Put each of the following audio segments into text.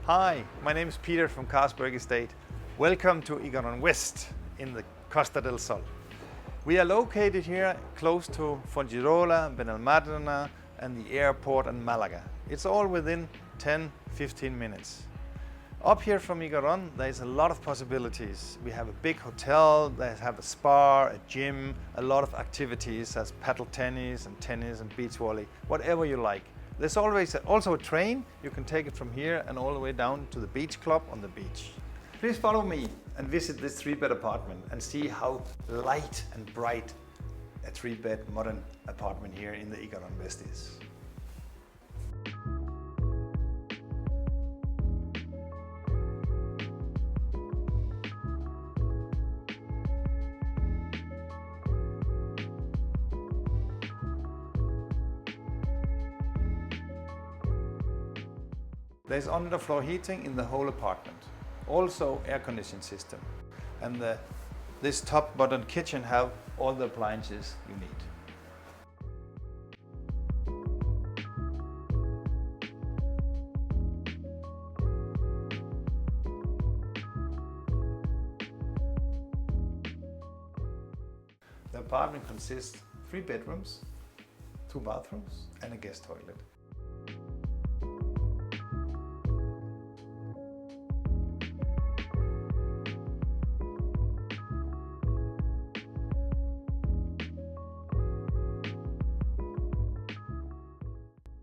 Hi, my name is Peter from Carlsberg Estate. Welcome to Higueron West in the Costa del Sol. We are located here close to Fuengirola, Benalmádena and the airport and Malaga. It's all within 10-15 minutes. Up here from Higueron, there's a lot of possibilities. We have a big hotel, they have a spa, a gym, a lot of activities as paddle tennis and beach volley, whatever you like. There's always also a train. You can take it from here and all the way down to the beach club on the beach. Please follow me and visit this 3-bed apartment and see how light and bright a 3-bed modern apartment here in the Higueron West is. There's underfloor heating in the whole apartment, also air conditioning system, and this top modern kitchen have all the appliances you need. The apartment consists of 3 bedrooms, 2 bathrooms and a guest toilet.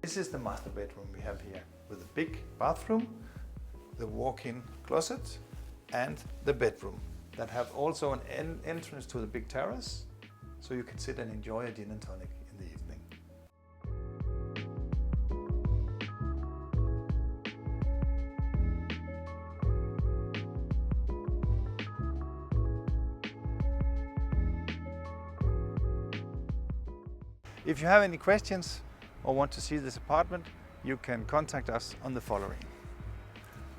This is the master bedroom we have here, with a big bathroom, the walk-in closet and the bedroom that have also an entrance to the big terrace, so you can sit and enjoy a gin and tonic in the evening. If you have any questions or want to see this apartment, you can contact us on the following.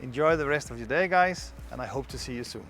Enjoy the rest of your day, guys, and I hope to see you soon.